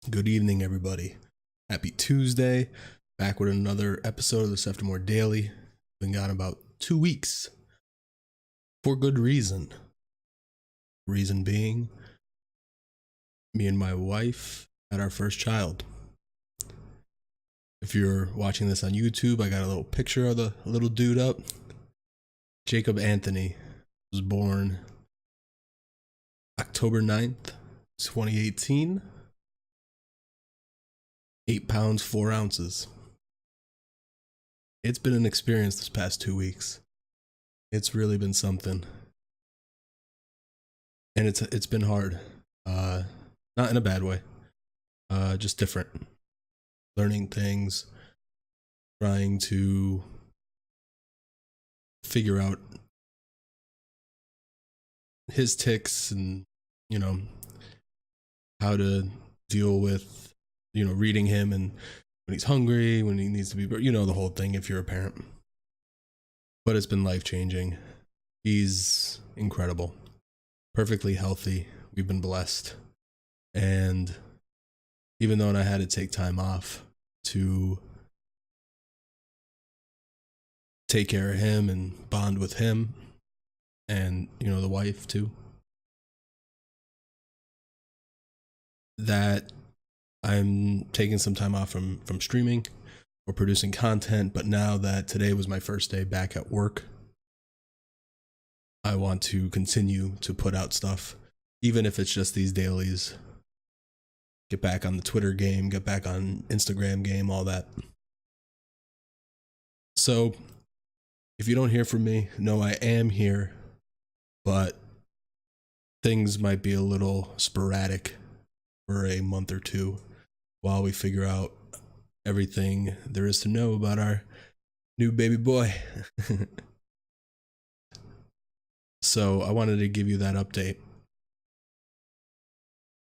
Good evening, everybody. Happy Tuesday. Back with another episode of the Seftimor Daily. Been gone about 2 weeks. For good reason. Reason being, me and my wife had our first child. If you're watching this on YouTube, I got a little picture of the little dude up. Jacob Anthony was born October 9th, 2018. 8 pounds, 4 ounces. It's been an experience this past 2 weeks. It's really been something. And it's been hard. Not in a bad way. Just different. Learning things. Trying to figure out his tics and, how to deal with reading him and when he's hungry, when he needs to be, the whole thing if you're a parent. But it's been life-changing. He's incredible. Perfectly healthy. We've been blessed. And even though I had to take time off to take care of him and bond with him and, the wife too, that I'm taking some time off from streaming or producing content, but now that today was my first day back at work, I want to continue to put out stuff, even if it's just these dailies. Get back on the Twitter game, get back on Instagram game, all that. So, if you don't hear from me, know I am here, but things might be a little sporadic for a month or two while we figure out everything there is to know about our new baby boy. So I wanted to give you that update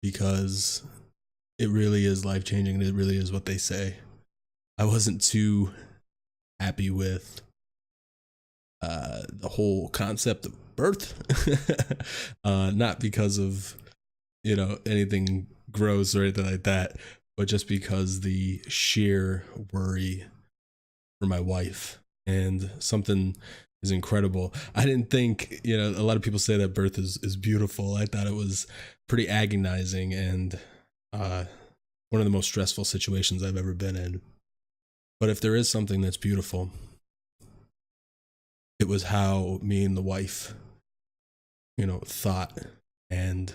because it really is life-changing. It really is what they say. I wasn't too happy with the whole concept of birth. Not because of, anything gross or anything like that, but just because the sheer worry for my wife. And something is incredible. I didn't think, a lot of people say that birth is beautiful. I thought it was pretty agonizing and one of the most stressful situations I've ever been in. But if there is something that's beautiful, it was how me and the wife, thought. And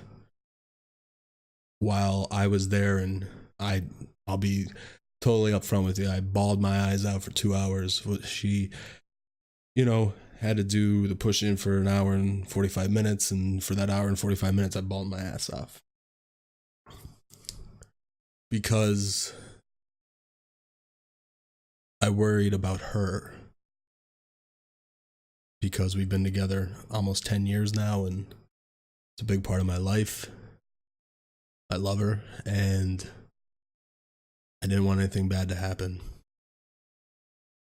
while I was there, and I'll be totally upfront with you, I bawled my eyes out for 2 hours. She, had to do the push in for an hour and 45 minutes. And for that hour and 45 minutes, I bawled my ass off. Because I worried about her. Because we've been together almost 10 years now, and it's a big part of my life. I love her, and I didn't want anything bad to happen.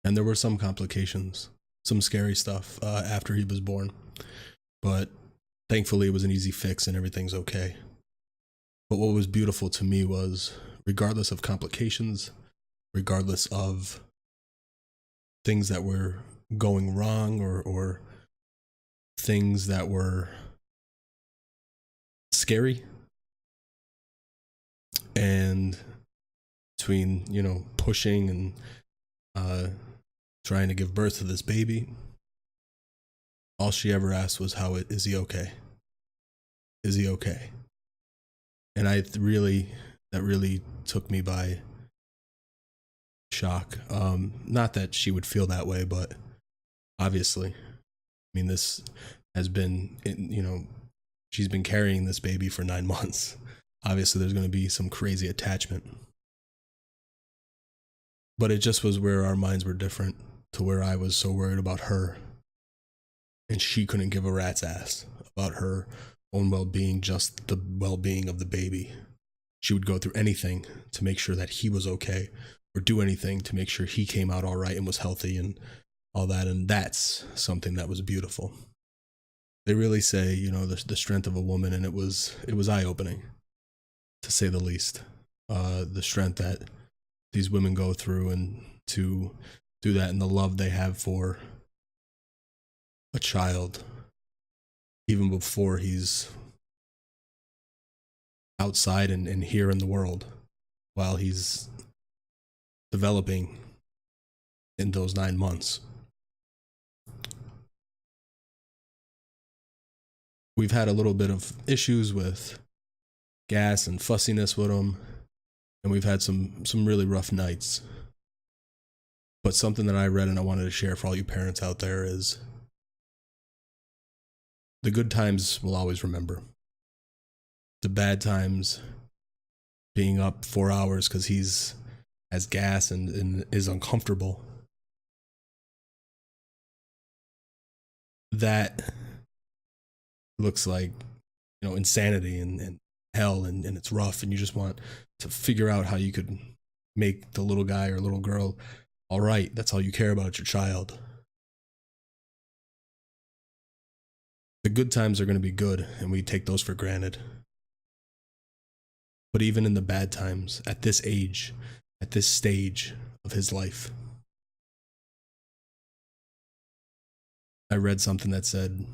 And there were some complications, some scary stuff after he was born. But thankfully, it was an easy fix and everything's okay. But what was beautiful to me was, regardless of complications, regardless of things that were going wrong or things that were scary, and between pushing and trying to give birth to this baby, all she ever asked was, is he okay? Is he okay? And that really took me by shock. Not that she would feel that way, but obviously, this has been, she's been carrying this baby for 9 months. Obviously, there's going to be some crazy attachment. But it just was where our minds were different, to where I was so worried about her, and she couldn't give a rat's ass about her own well-being, just the well-being of the baby. She would go through anything to make sure that he was okay, or do anything to make sure he came out all right and was healthy and all that. And that's something that was beautiful. They really say, the strength of a woman, and it was eye-opening, to say the least. the strength that these women go through, and to do that, and the love they have for a child even before he's outside and here in the world, while he's developing in those 9 months. We've had a little bit of issues with gas and fussiness with him, and we've had some really rough nights. But something that I read and I wanted to share for all you parents out there is the good times we'll always remember. The bad times, being up 4 hours because he's has gas and is uncomfortable, that looks like, you know, insanity and hell, and it's rough, and you just want to figure out how you could make the little guy or little girl all right. That's all you care about, your child. The good times are going to be good, and we take those for granted. But even in the bad times, at this age, at this stage of his life, I read something that said,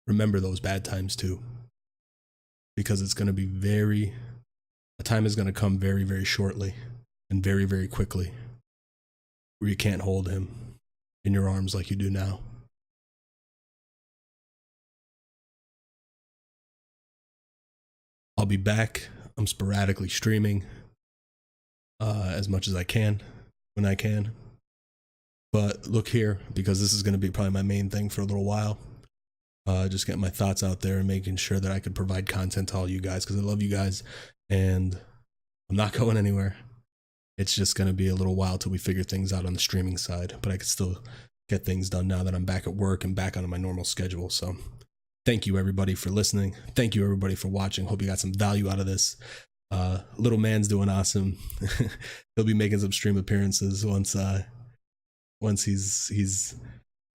remember those bad times too. Because it's going to be a time is going to come very, very shortly and very, very quickly where you can't hold him in your arms like you do now. I'll be back. I'm sporadically streaming as much as I can when I can. But look here, because this is going to be probably my main thing for a little while. Just getting my thoughts out there and making sure that I could provide content to all you guys, because I love you guys and I'm not going anywhere. It's just going to be a little while till we figure things out on the streaming side, but I can still get things done now that I'm back at work and back on my normal schedule. So thank you everybody for listening. Thank you everybody for watching. Hope you got some value out of this. Little man's doing awesome. He'll be making some stream appearances once he's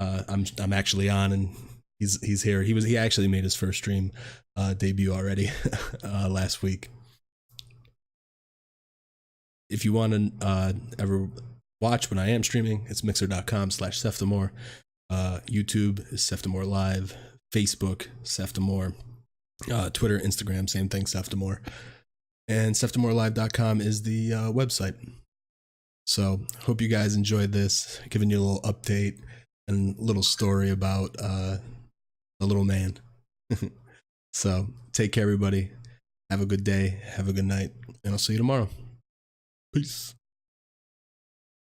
I'm actually on and he's here. He actually made his first stream debut already last week. If you want to ever watch when I am streaming, it's mixer.com/Seftimor. YouTube is Seftimor Live. Facebook, Seftimor. Twitter, Instagram, same thing, Seftimor. And SeftimorLive.com is the website. So hope you guys enjoyed this, giving you a little update and a little story about a little man. So take care, everybody. Have a good day. Have a good night. And I'll see you tomorrow. Peace.